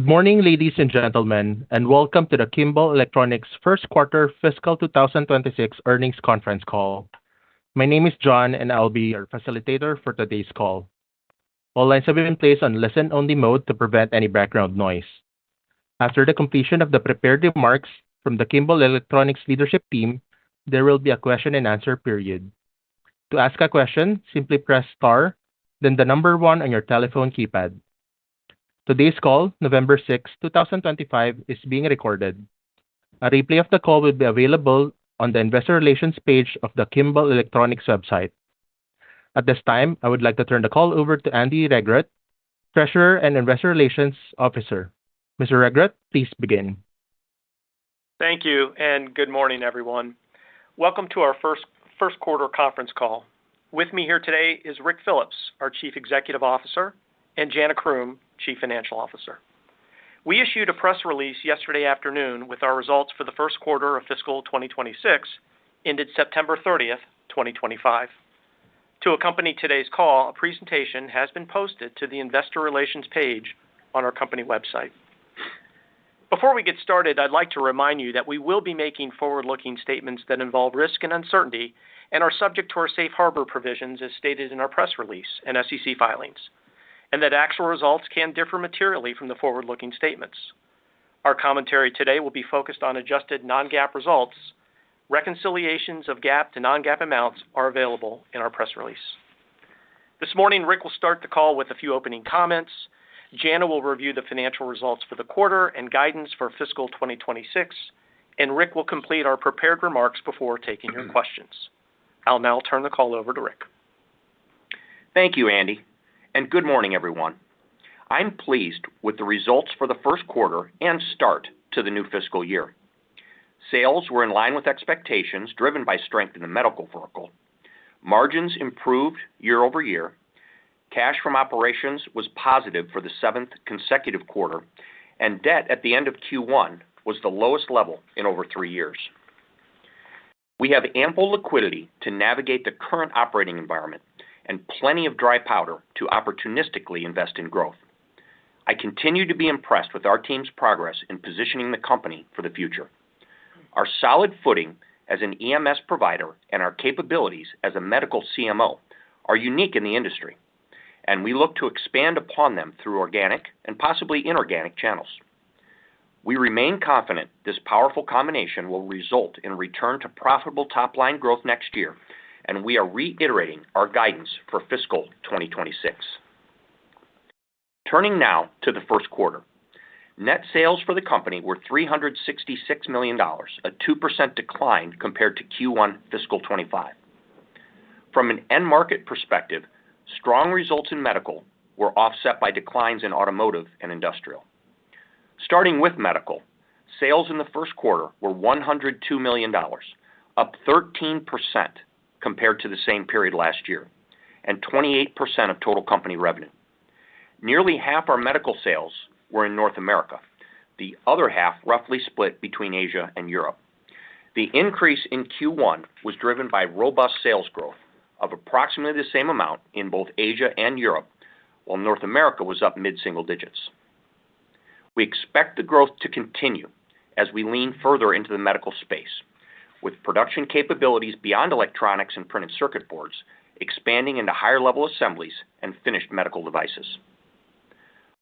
Good morning, ladies and gentlemen, and welcome to the Kimball Electronics first quarter fiscal 2026 earnings conference call. My name is John, and I'll be your facilitator for today's call. All lines have been placed on listen-only mode to prevent any background noise. After the completion of the prepared remarks from the Kimball Electronics leadership team, there will be a question-and-answer period. To ask a question, simply press star, then the number one on your telephone keypad. Today's call, November 6, 2025, is being recorded. A replay of the call will be available on the Investor Relations page of the Kimball Electronics website. At this time, I would like to turn the call over to Andy Regrut, Treasurer and Investor Relations Officer. Mr. Regrut, please begin. Thank you, and good morning, everyone. Welcome to our first quarter conference call. With me here today is Ric Phillips, our Chief Executive Officer, and Jana Croom, Chief Financial Officer. We issued a press release yesterday afternoon with our results for the first quarter of fiscal 2026, ended September 30th, 2025. To accompany today's call, a presentation has been posted to the Investor Relations page on our company website. Before we get started, I'd like to remind you that we will be making forward-looking statements that involve risk and uncertainty and are subject to our safe harbor provisions as stated in our press release and SEC filings, and that actual results can differ materially from the forward-looking statements. Our commentary today will be focused on adjusted non-GAAP results. Reconciliations of GAAP to non-GAAP amounts are available in our press release. This morning, Ric will start the call with a few opening comments. Jana will review the financial results for the quarter and guidance for fiscal 2026, and Ric will complete our prepared remarks before taking your questions. I'll now turn the call over to Ric. Thank you, Andy, and good morning, everyone. I'm pleased with the results for the first quarter and start to the new fiscal year. Sales were in line with expectations, driven by strength in the medical vertical. Margins improved year over year. Cash from operations was positive for the seventh consecutive quarter, and debt at the end of Q1 was the lowest level in over 3 years. We have ample liquidity to navigate the current operating environment and plenty of dry powder to opportunistically invest in growth. I continue to be impressed with our team's progress in positioning the company for the future. Our solid footing as an EMS provider and our capabilities as a medical CMO are unique in the industry, and we look to expand upon them through organic and possibly inorganic channels. We remain confident this powerful combination will result in a return to profitable top-line growth next year, and we are reiterating our guidance for fiscal 2026. Turning now to the first quarter. Net sales for the company were $366 million, a 2% decline compared to Q1 fiscal 25. From an end market perspective, strong results in medical were offset by declines in automotive and industrial. Starting with medical, sales in the first quarter were $102 million, up 13% compared to the same period last year, and 28% of total company revenue. Nearly half our medical sales were in North America, the other half roughly split between Asia and Europe. The increase in Q1 was driven by robust sales growth of approximately the same amount in both Asia and Europe, while North America was up mid-single digits. We expect the growth to continue as we lean further into the medical space, with production capabilities beyond electronics and printed circuit boards expanding into higher-level assemblies and finished medical devices.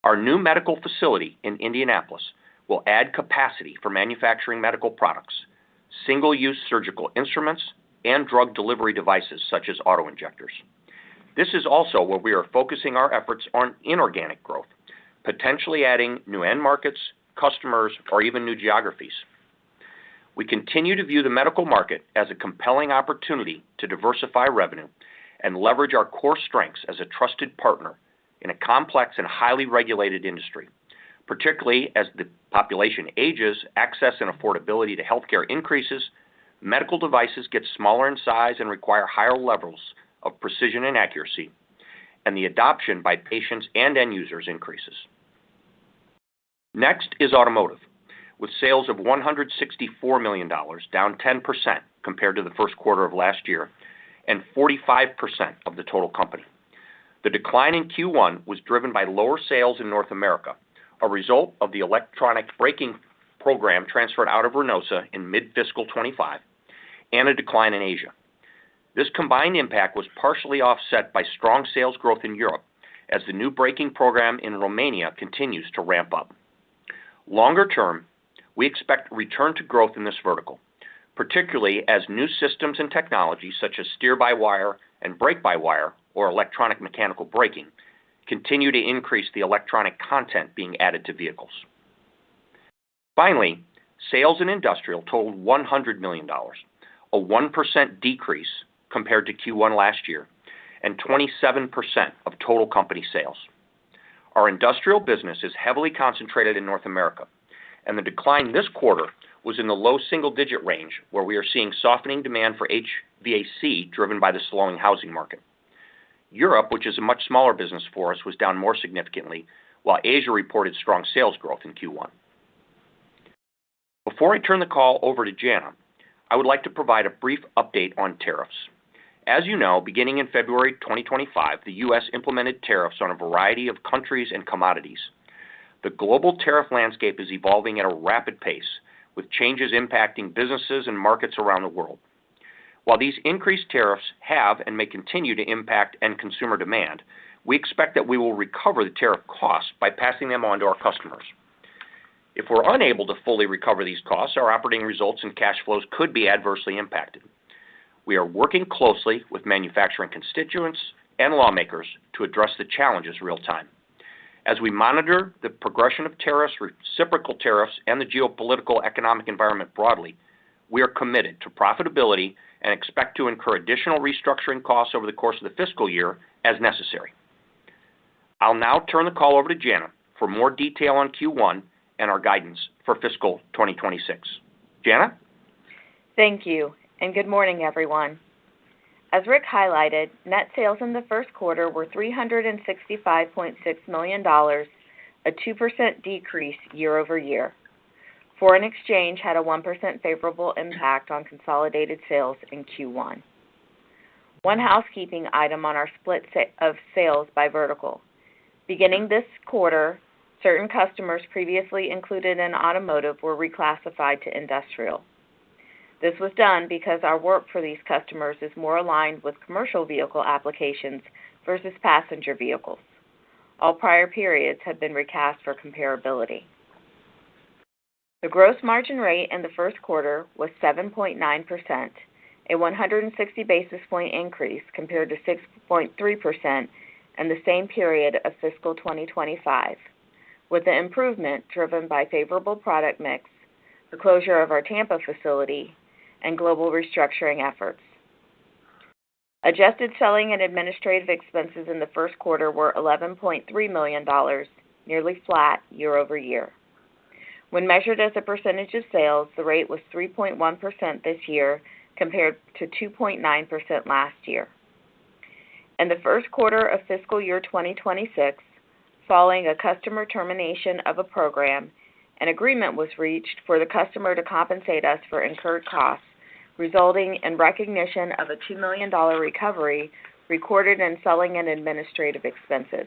Our new medical facility in Indianapolis will add capacity for manufacturing medical products, single-use surgical instruments, and drug delivery devices such as autoinjectors. This is also where we are focusing our efforts on inorganic growth, potentially adding new end markets, customers, or even new geographies. We continue to view the medical market as a compelling opportunity to diversify revenue and leverage our core strengths as a trusted partner in a complex and highly regulated industry, particularly as the population ages, access and affordability to healthcare increases, medical devices get smaller in size and require higher levels of precision and accuracy, and the adoption by patients and end users increases. Next is automotive, with sales of $164 million, down 10% compared to the first quarter of last year, and 45% of the total company. The decline in Q1 was driven by lower sales in North America, a result of the electronic braking program transferred out of Reynosa in mid-fiscal 25, and a decline in Asia. This combined impact was partially offset by strong sales growth in Europe as the new braking program in Romania continues to ramp up. Longer term, we expect return to growth in this vertical, particularly as new systems and technologies such as steer-by-wire and brake-by-wire, or electronic mechanical braking, continue to increase the electronic content being added to vehicles. Finally, sales in industrial totaled $100 million, a 1% decrease compared to Q1 last year, and 27% of total company sales. Our industrial business is heavily concentrated in North America, and the decline this quarter was in the low single-digit range, where we are seeing softening demand for HVAC driven by the slowing housing market. Europe, which is a much smaller business for us, was down more significantly, while Asia reported strong sales growth in Q1. Before I turn the call over to Jana, I would like to provide a brief update on tariffs. As you know, beginning in February 2025, the U.S. implemented tariffs on a variety of countries and commodities. The global tariff landscape is evolving at a rapid pace, with changes impacting businesses and markets around the world. While these increased tariffs have and may continue to impact end consumer demand, we expect that we will recover the tariff costs by passing them on to our customers. If we're unable to fully recover these costs, our operating results and cash flows could be adversely impacted. We are working closely with manufacturing constituents and lawmakers to address the challenges real time. As we monitor the progression of tariffs, reciprocal tariffs, and the geopolitical economic environment broadly, we are committed to profitability and expect to incur additional restructuring costs over the course of the fiscal year as necessary. I'll now turn the call over to Jana for more detail on Q1 and our guidance for fiscal 2026. Jana? Thank you, and good morning, everyone. As Rick highlighted, net sales in the first quarter were $365.6 million, a 2% decrease year over year. Foreign exchange had a 1% favorable impact on consolidated sales in Q1. One housekeeping item on our split of sales by vertical. Beginning this quarter, certain customers previously included in automotive were reclassified to industrial. This was done because our work for these customers is more aligned with commercial vehicle applications versus passenger vehicles. All prior periods have been recast for comparability. The gross margin rate in the first quarter was 7.9%, a 160 basis point increase compared to 6.3% in the same period of fiscal 2025, with the improvement driven by favorable product mix, the closure of our Tampa facility, and global restructuring efforts. Adjusted selling and administrative expenses in the first quarter were $11.3 million, nearly flat year over year. When measured as a percentage of sales, the rate was 3.1% this year compared to 2.9% last year. In the first quarter of fiscal year 2026, following a customer termination of a program, an agreement was reached for the customer to compensate us for incurred costs, resulting in recognition of a $2 million recovery recorded in selling and administrative expenses.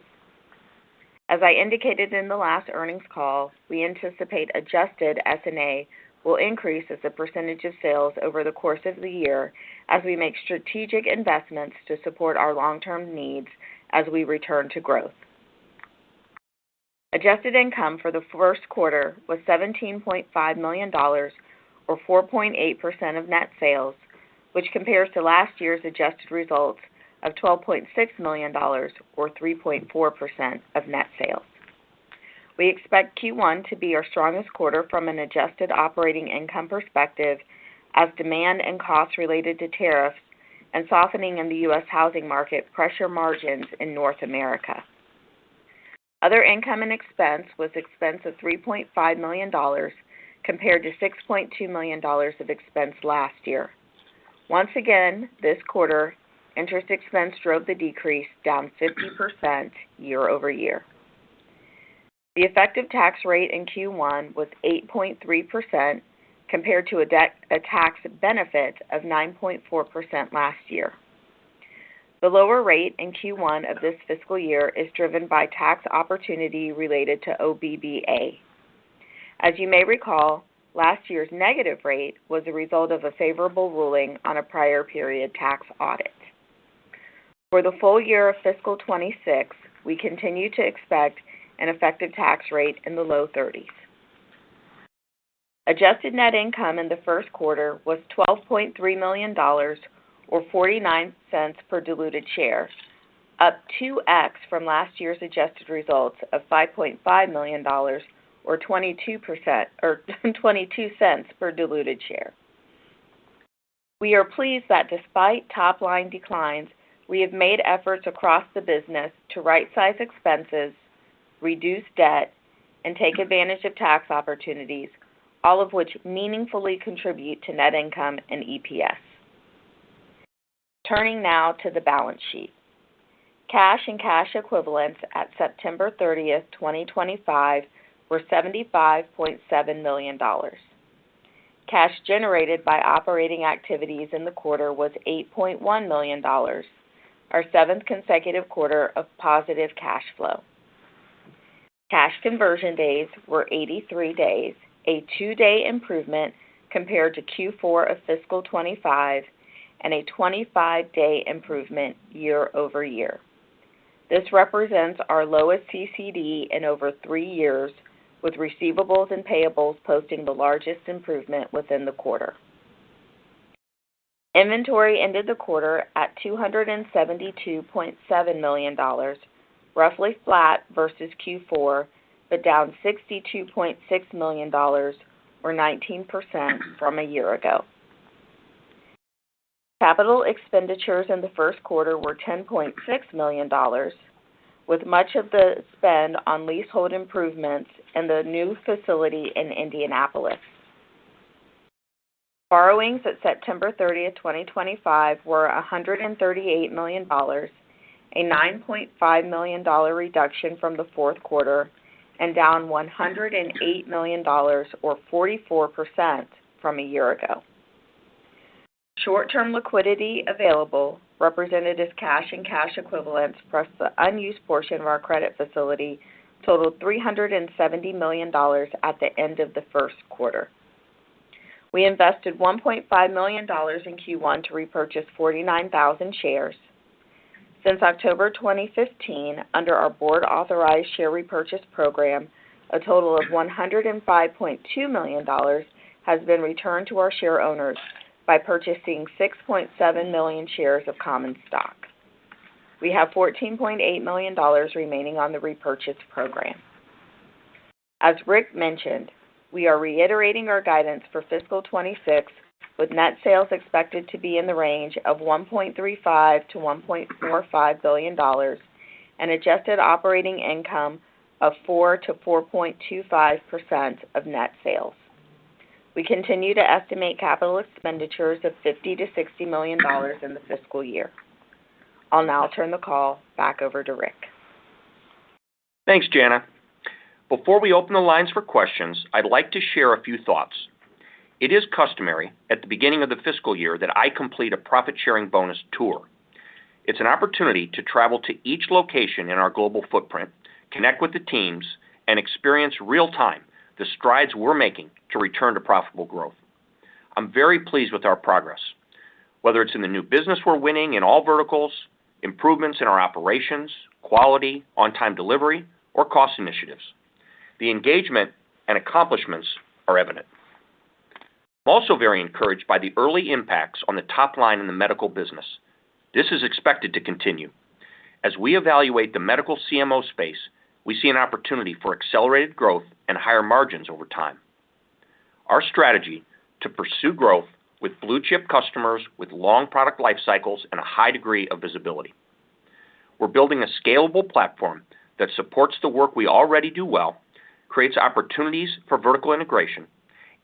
As I indicated in the last earnings call, we anticipate adjusted S&A will increase as a percentage of sales over the course of the year as we make strategic investments to support our long-term needs as we return to growth. Adjusted income for the first quarter was $17.5 million, or 4.8% of net sales, which compares to last year's adjusted results of $12.6 million, or 3.4% of net sales. We expect Q1 to be our strongest quarter from an adjusted operating income perspective as demand and costs related to tariffs and softening in the U.S. housing market pressure margins in North America. Other income and expense was expense of $3.5 million compared to $6.2 million of expense last year. Once again, this quarter, interest expense drove the decrease down 50% year over year. The effective tax rate in Q1 was 8.3% compared to a tax benefit of 9.4% last year. The lower rate in Q1 of this fiscal year is driven by tax opportunity related to OBBA. As you may recall, last year's negative rate was a result of a favorable ruling on a prior period tax audit. For the full year of fiscal 26, we continue to expect an effective tax rate in the low 30s. Adjusted net income in the first quarter was $12.3 million, or 49 cents per diluted share, up 2x from last year's adjusted results of $5.5 million, or 22 cents per diluted share. We are pleased that despite top-line declines, we have made efforts across the business to right-size expenses, reduce debt, and take advantage of tax opportunities, all of which meaningfully contribute to net income and EPS. Turning now to the balance sheet. Cash and cash equivalents at September 30th, 2025 were $75.7 million. Cash generated by operating activities in the quarter was $8.1 million, our seventh consecutive quarter of positive cash flow. Cash conversion days were 83 days, a 2-day improvement compared to Q4 of fiscal 25, and a 25-day improvement year over year. This represents our lowest CCD in over 3 years, with receivables and payables posting the largest improvement within the quarter. Inventory ended the quarter at $272.7 million, roughly flat versus Q4, but down $62.6 million, or 19% from a year ago. Capital expenditures in the first quarter were $10.6 million, with much of the spend on leasehold improvements in the new facility in Indianapolis. Borrowings at September 30th, 2025 were $138 million, a $9.5 million reduction from the fourth quarter, and down $108 million, or 44% from a year ago. Short-term liquidity available, represented as cash and cash equivalents plus the unused portion of our credit facility, totaled $370 million at the end of the first quarter. We invested $1.5 million in Q1 to repurchase 49,000 shares. Since October 2015, under our board-authorized share repurchase program, a total of $105.2 million has been returned to our share owners by purchasing 6.7 million shares of common stock. We have $14.8 million remaining on the repurchase program. As Rick mentioned, we are reiterating our guidance for fiscal 26, with net sales expected to be in the range of $1.35 to $1.45 billion and adjusted operating income of 4 to 4.25% of net sales. We continue to estimate capital expenditures of $50 to $60 million in the fiscal year. I'll now turn the call back over to Rick. Thanks, Jana. Before we open the lines for questions, I'd like to share a few thoughts. It is customary at the beginning of the fiscal year that I complete a profit-sharing bonus tour. It's an opportunity to travel to each location in our global footprint, connect with the teams, and experience real-time the strides we're making to return to profitable growth. I'm very pleased with our progress, whether it's in the new business we're winning in all verticals, improvements in our operations, quality, on-time delivery, or cost initiatives. The engagement and accomplishments are evident. I'm also very encouraged by the early impacts on the top line in the medical business. This is expected to continue. As we evaluate the medical CMO space, we see an opportunity for accelerated growth and higher margins over time. Our strategy to pursue growth with blue-chip customers with long product life cycles and a high degree of visibility. We're building a scalable platform that supports the work we already do well, creates opportunities for vertical integration,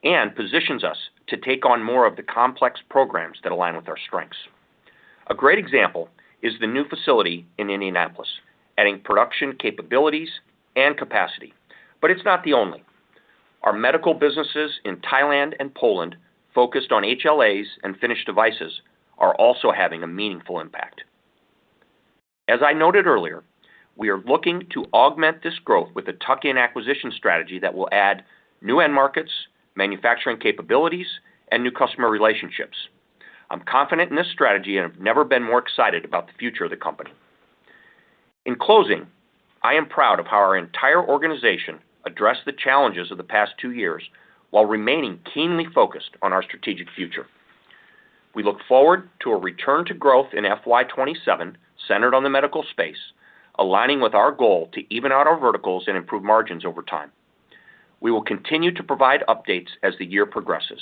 and positions us to take on more of the complex programs that align with our strengths. A great example is the new facility in Indianapolis, adding production capabilities and capacity. But it's not the only. Our medical businesses in Thailand and Poland, focused on HLAs and finished devices, are also having a meaningful impact. As I noted earlier, we are looking to augment this growth with a tuck-in acquisition strategy that will add new end markets, manufacturing capabilities, and new customer relationships. I'm confident in this strategy and have never been more excited about the future of the company. In closing, I am proud of how our entire organization addressed the challenges of the past 2 years while remaining keenly focused on our strategic future. We look forward to a return to growth in FY27 centered on the medical space, aligning with our goal to even out our verticals and improve margins over time. We will continue to provide updates as the year progresses.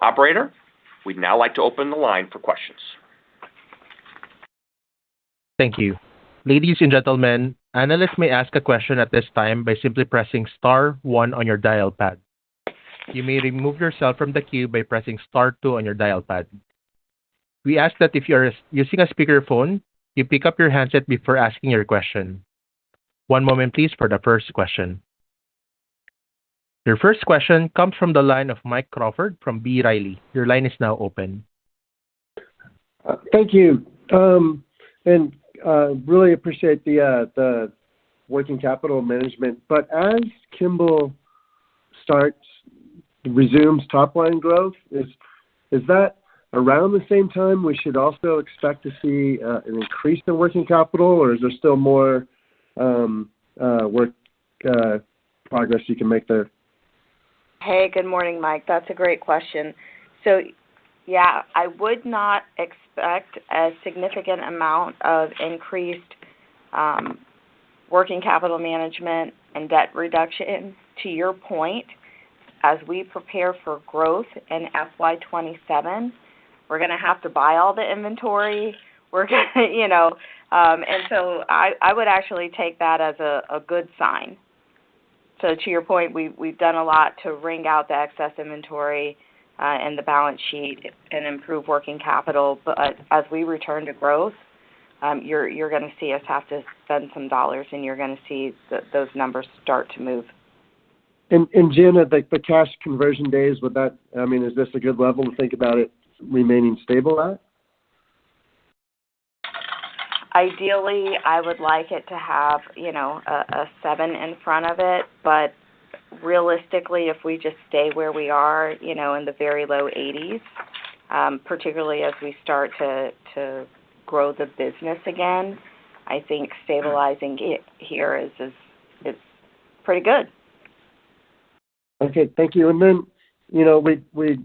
Operator, we'd now like to open the line for questions. Thank you. Ladies and gentlemen, analysts may ask a question at this time by simply pressing star 1 on your dial pad. You may remove yourself from the queue by pressing star 2 on your dial pad. We ask that if you are using a speakerphone, you pick up your handset before asking your question. One moment, please, for the first question. Your first question comes from the line of Mike Crawford from B. Riley. Your line is now open. Thank you. And really appreciate the working capital management. But as Kimball resumes top-line growth, is that around the same time we should also expect to see an increase in working capital, or is there still more work progress you can make there? Hey, good morning, Mike. That's a great question. So, yeah, I would not expect a significant amount of increased working capital management and debt reduction. To your point, as we prepare for growth in FY27, we're going to have to buy all the inventory. We're going to, and so I would actually take that as a good sign. So to your point, we've done a lot to wring out the excess inventory in the balance sheet and improve working capital. But as we return to growth, you're going to see us have to spend some dollars, and you're going to see those numbers start to move. And Jana, the cash conversion days, is this a good level to think about it remaining stable at? Ideally, I would like it to have, a 7 in front of it, but realistically, if we just stay where we are, in the very low 80s, particularly as we start to grow the business again, I think stabilizing it here is pretty good. Okay, thank you. And then, we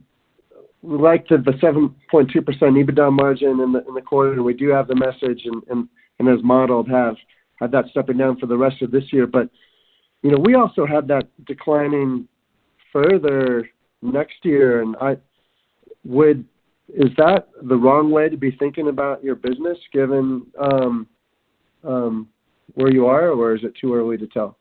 like the 7.2% EBITDA margin in the quarter, and we do have the message and as modeled have that stepping down for the rest of this year. But, we also had that declining further next year. And is that the wrong way to be thinking about your business given where you are, or is it too early to tell?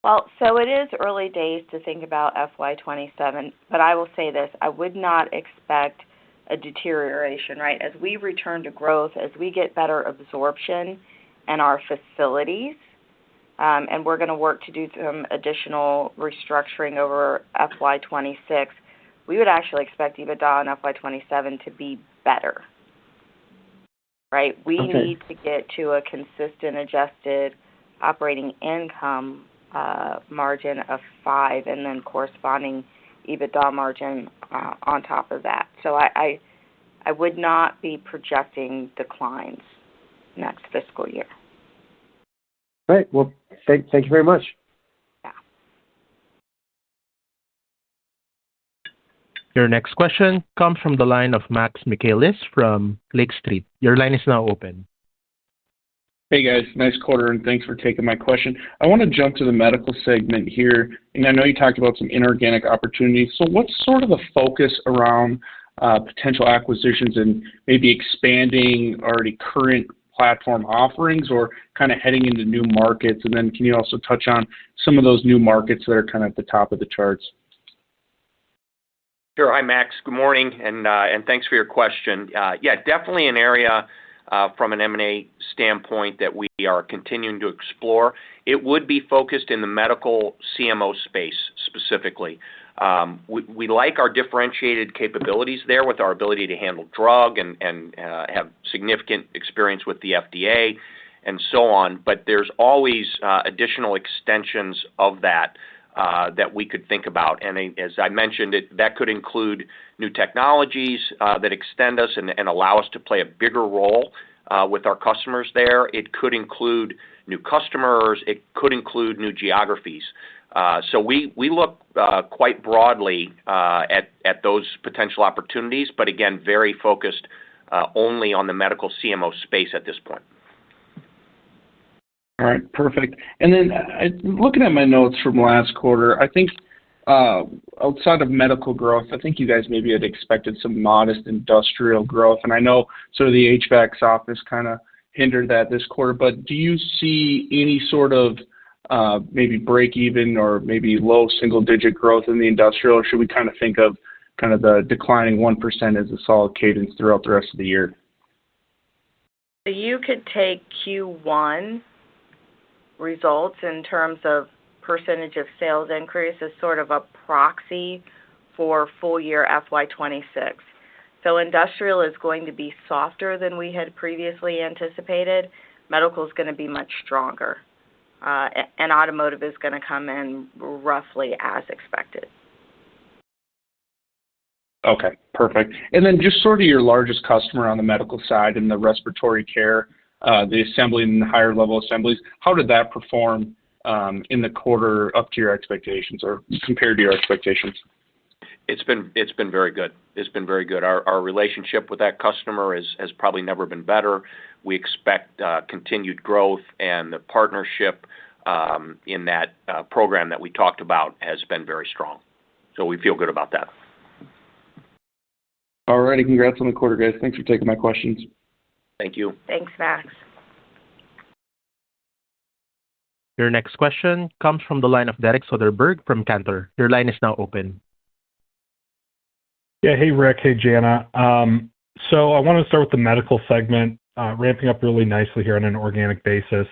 Well, so it is early days to think about FY27, but I will say this. I would not expect a deterioration, right? As we return to growth, as we get better absorption in our facilities, and we're going to work to do some additional restructuring over FY26, we would actually expect EBITDA in FY27 to be better, right? We need to get to a consistent adjusted operating income margin of 5 and then corresponding EBITDA margin on top of that. So I would not be projecting declines next fiscal year. Great. Well, thank you very much. Yeah. Your next question comes from the line of Max Michaelis from Lake Street. Your line is now open. Hey guys, nice quarter, and thanks for taking my question. I want to jump to the medical segment here, and I know you talked about some inorganic opportunities. So what's sort of the focus around potential acquisitions and maybe expanding already current platform offerings or kind of heading into new markets? And then can you also touch on some of those new markets that are kind of at the top of the charts? Sure. Hi, Max. Good morning, and thanks for your question. Yeah, definitely an area from an M&A standpoint that we are continuing to explore. It would be focused in the medical CMO space specifically. We like our differentiated capabilities there with our ability to handle drug and have significant experience with the FDA and so on. But there's always additional extensions of that that we could think about. And as I mentioned, that could include new technologies that extend us and allow us to play a bigger role with our customers there. It could include new customers. It could include new geographies. So we look quite broadly at those potential opportunities, but again, very focused only on the medical CMO space at this point. All right, perfect. And then looking at my notes from last quarter, I think outside of medical growth, I think you guys maybe had expected some modest industrial growth. And I know sort of the HVAC softness kind of hindered that this quarter, but do you see any sort of maybe break even or maybe low single-digit growth in the industrial, or should we kind of think of kind of the declining 1% as a solid cadence throughout the rest of the year? So you could take Q1 results in terms of percentage of sales increase as sort of a proxy for full year FY26. So industrial is going to be softer than we had previously anticipated. Medical is going to be much stronger. And automotive is going to come in roughly as expected. Okay, perfect. And then just sort of your largest customer on the medical side in the respiratory care, the assembly and higher level assemblies, how did that perform in the quarter up to your expectations or compared to your expectations? It's been very good. It's been very good. Our relationship with that customer has probably never been better. We expect continued growth, and the partnership in that program that we talked about has been very strong. So we feel good about that. All righty. Congrats on the quarter, guys. Thanks for taking my questions. Thank you. Thanks, Max. Your next question comes from the line of Derek Soderberg from Cantor. Your line is now open. Yeah. Hey, Rick. Hey, Jana. So I want to start with the medical segment, ramping up really nicely here on an organic basis.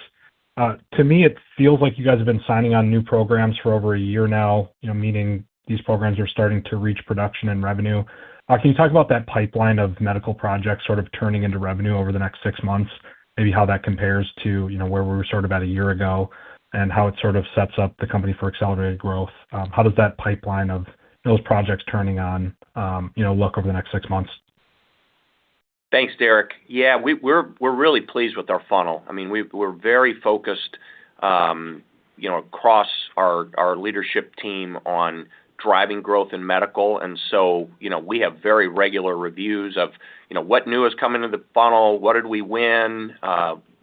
To me, it feels like you guys have been signing on new programs for over a year now, meaning these programs are starting to reach production and revenue. Can you talk about that pipeline of medical projects sort of turning into revenue over the next 6 months, maybe how that compares to, where we were sort of at a year ago and how it sort of sets up the company for accelerated growth? How does that pipeline of those projects turning on, look over the next 6 months? Thanks, Derek. Yeah, we're really pleased with our funnel. I mean, we're very focused, across our leadership team on driving growth in medical, and so we have very regular reviews of what new has come into the funnel, what did we win,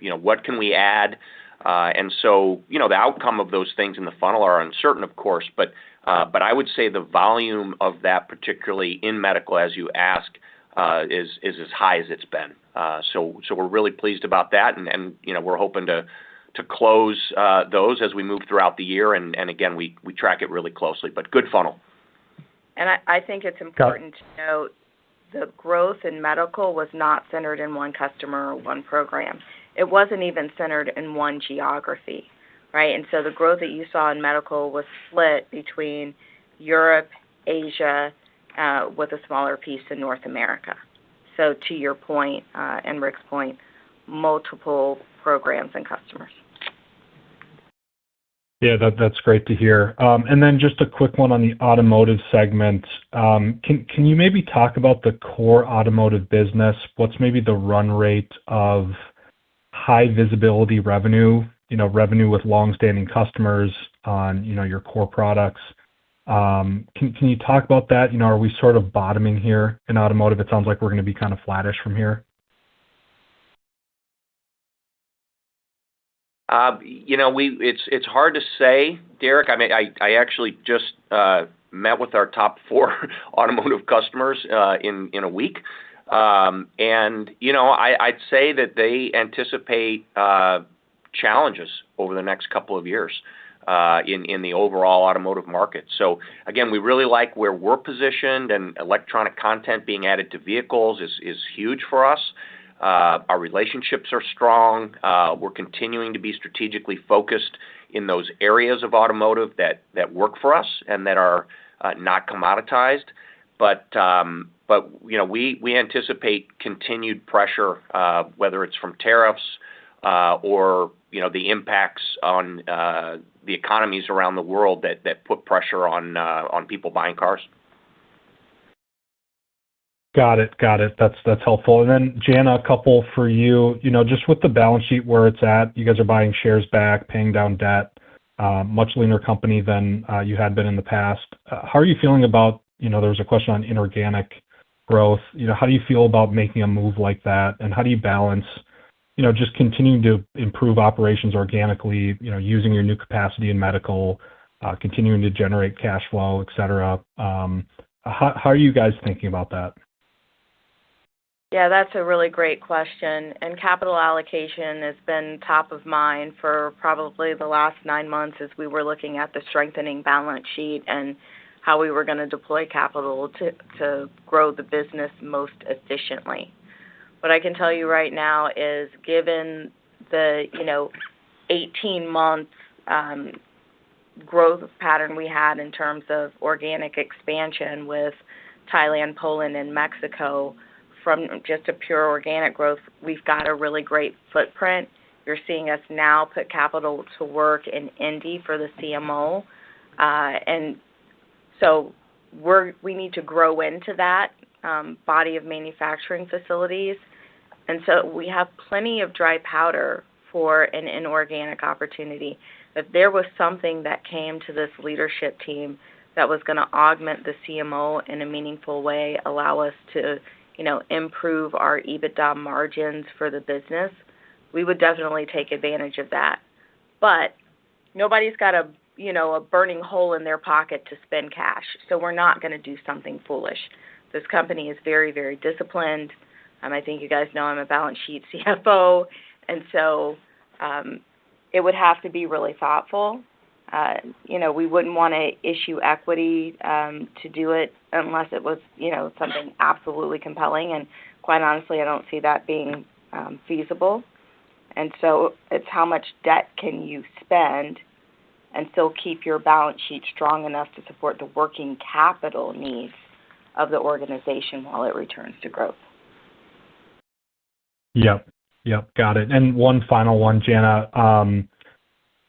what can we add, and so the outcome of those things in the funnel are uncertain, of course, but I would say the volume of that, particularly in medical, as you ask, is as high as it's been. So we're really pleased about that, and we're hoping to close those as we move throughout the year, and again, we track it really closely, but good funnel. And I think it's important to note the growth in medical was not centered in one customer or one program. It wasn't even centered in one geography, right? And so the growth that you saw in medical was split between Europe, Asia, with a smaller piece in North America. So to your point, and Rick's point, multiple programs and customers. Yeah, that's great to hear. And then just a quick one on the automotive segment. Can you maybe talk about the core automotive business? What's maybe the run rate of high visibility revenue, revenue with longstanding customers on, your core products? Can you talk about that? Are we sort of bottoming here in automotive? It sounds like we're going to be kind of flattish from here. It's hard to say, Derek. I mean, I actually just met with our top 4 automotive customers in a week, and I'd say that they anticipate challenges over the next couple of years in the overall automotive market. So again, we really like where we're positioned, and electronic content being added to vehicles is huge for us. Our relationships are strong. We're continuing to be strategically focused in those areas of automotive that work for us and that are not commoditized. But we anticipate continued pressure, whether it's from tariffs or the impacts on the economies around the world that put pressure on people buying cars. Got it. That's helpful. And then, Jana, a couple for you. Just with the balance sheet where it's at, you guys are buying shares back, paying down debt, much leaner company than you had been in the past. How are you feeling about, there was a question on inorganic growth. How do you feel about making a move like that? And how do you balance, just continuing to improve operations organically, using your new capacity in medical, continuing to generate cash flow, et cetera? How are you guys thinking about that? Yeah, that's a really great question. And capital allocation has been top of mind for probably the last 9 months as we were looking at the strengthening balance sheet and how we were going to deploy capital to grow the business most efficiently. What I can tell you right now is, given the 18-month growth pattern we had in terms of organic expansion with Thailand, Poland, and Mexico, from just a pure organic growth, we've got a really great footprint. You're seeing us now put capital to work in Indy for the CMO. And so we need to grow into that body of manufacturing facilities. And so we have plenty of dry powder for an inorganic opportunity. If there was something that came to this leadership team that was going to augment the CMO in a meaningful way, allow us to improve our EBITDA margins for the business, we would definitely take advantage of that. But nobody's got a burning hole in their pocket to spend cash, so we're not going to do something foolish. This company is very, very disciplined. I think you guys know I'm a balance sheet CFO, and so it would have to be really thoughtful. We wouldn't want to issue equity to do it unless it was, something absolutely compelling. And quite honestly, I don't see that being feasible. And so it's how much debt can you spend and still keep your balance sheet strong enough to support the working capital needs of the organization while it returns to growth. Yep. Got it. And one final one, Jana.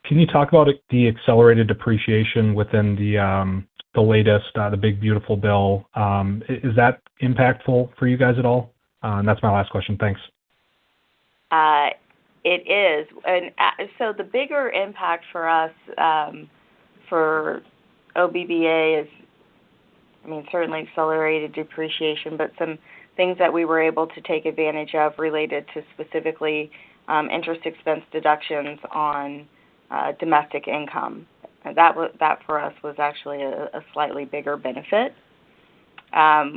Can you talk about the accelerated depreciation within the latest, the big beautiful bill? Is that impactful for you guys at all? And that's my last question. Thanks. It is. And so the bigger impact for us for OBBA is, certainly accelerated depreciation, but some things that we were able to take advantage of related to specifically interest expense deductions on domestic income. And that for us was actually a slightly bigger benefit.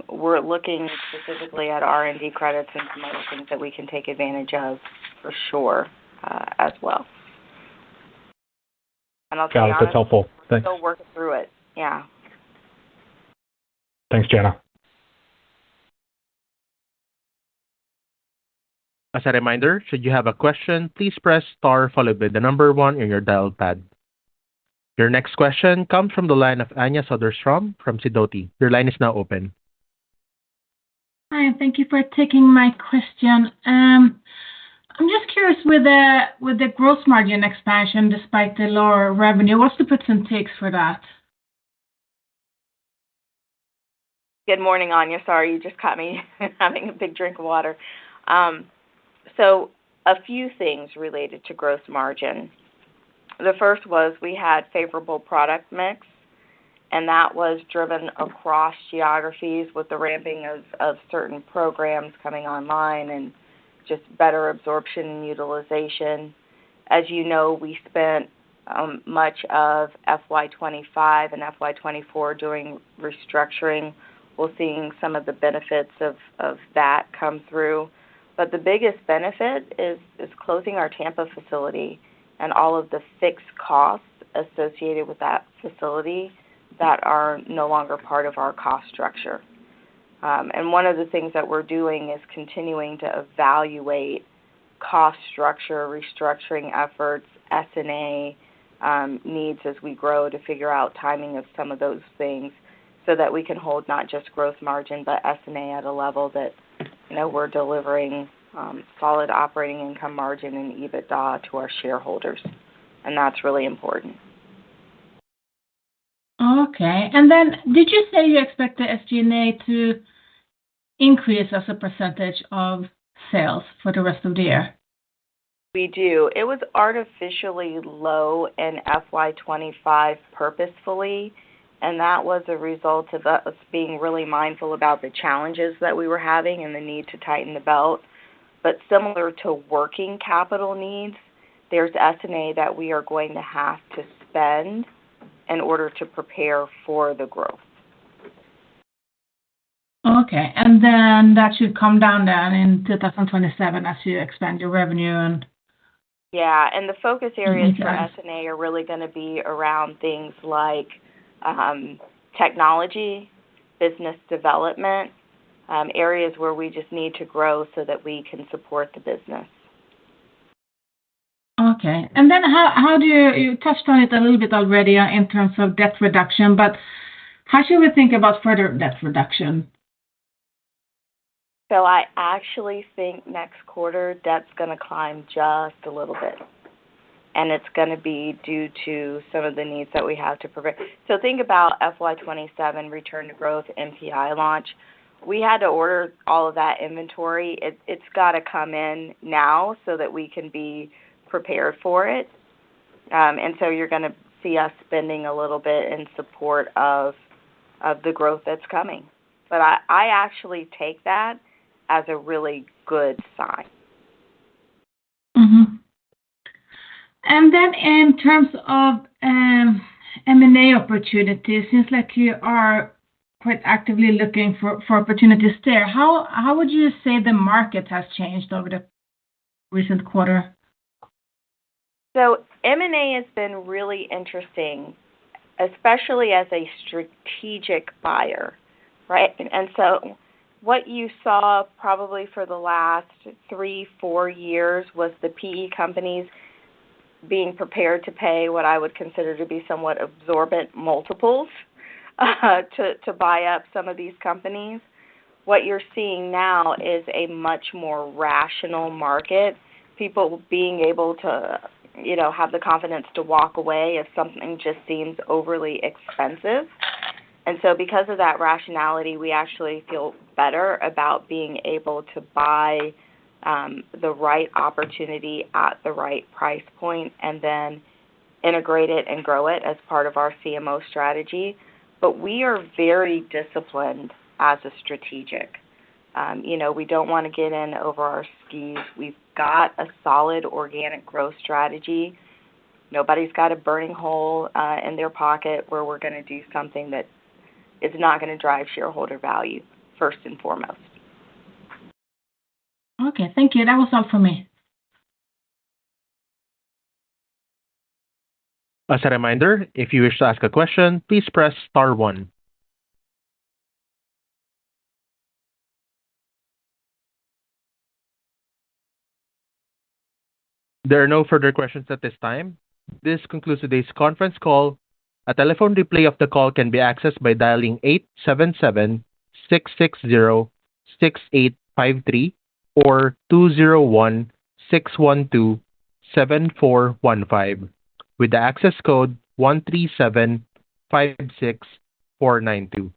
We're looking specifically at R&D credits and some other things that we can take advantage of for sure as well. And I'll Got it. That's helpful. We're still working through it. Yeah. Thanks, Jana. As a reminder, should you have a question, please press star followed by the number 1 on your dial pad. Your next question comes from the line of Anya Soderstrom from Sidoti. Your line is now open. Hi, thank you for taking my question. I'm just curious with the gross margin expansion despite the lower revenue, what's the puts and takes for that? Good morning, Anya. Sorry, you just caught me having a big drink of water. So a few things related to gross margin. The first was we had favorable product mix, and that was driven across geographies with the ramping of certain programs coming online and just better absorption and utilization. As you know, we spent much of FY25 and FY24 doing restructuring. We're seeing some of the benefits of that come through. But the biggest benefit is closing our Tampa facility and all of the fixed costs associated with that facility that are no longer part of our cost structure. And one of the things that we're doing is continuing to evaluate cost structure, restructuring efforts, S&A needs as we grow to figure out timing of some of those things so that we can hold not just gross margin but S&A at a level that we're delivering solid operating income margin and EBITDA to our shareholders. And that's really important. Okay. And then did you say you expect the SG&A to increase as a percentage of sales for the rest of the year? We do. It was artificially low in FY25 purposefully, and that was a result of us being really mindful about the challenges that we were having and the need to tighten the belt. But similar to working capital needs, there's S&A that we are going to have to spend in order to prepare for the growth. Okay, and then that should come down then in 2027 as you expand your revenue and... Yeah, and the focus areas for S&A are really going to be around things like technology, business development, areas where we just need to grow so that we can support the business. Okay, and then how do you touched on it a little bit already in terms of debt reduction, but how should we think about further debt reduction? So I actually think next quarter debt's going to climb just a little bit. And it's going to be due to some of the needs that we have to prepare. So think about FY27 return to growth MPI launch. We had to order all of that inventory. It's got to come in now so that we can be prepared for it. And so you're going to see us spending a little bit in support of the growth that's coming. But I actually take that as a really good sign. Mm-hmm. And then in terms of M&A opportunities, seems like you are quite actively looking for opportunities there. How would you say the market has changed over the recent quarter? So M&A has been really interesting, especially as a strategic buyer, right? And so what you saw probably for the last 3-4 years was the PE companies being prepared to pay what I would consider to be somewhat absorbent multiples to buy up some of these companies. What you're seeing now is a much more rational market, people being able to, have the confidence to walk away if something just seems overly expensive. And so because of that rationality, we actually feel better about being able to buy the right opportunity at the right price point and then integrate it and grow it as part of our CMO strategy. But we are very disciplined as a strategic. We don't want to get in over our skis. We've got a solid organic growth strategy. Nobody's got a burning hole in their pocket where we're going to do something that is not going to drive shareholder value, first and foremost. Okay, thank you. That was all for me. As a reminder, if you wish to ask a question, please press star 1. There are no further questions at this time. This concludes today's conference call. A telephone replay of the call can be accessed by dialing 877-660-6853 or 201-612-7415 with the access code 13756492.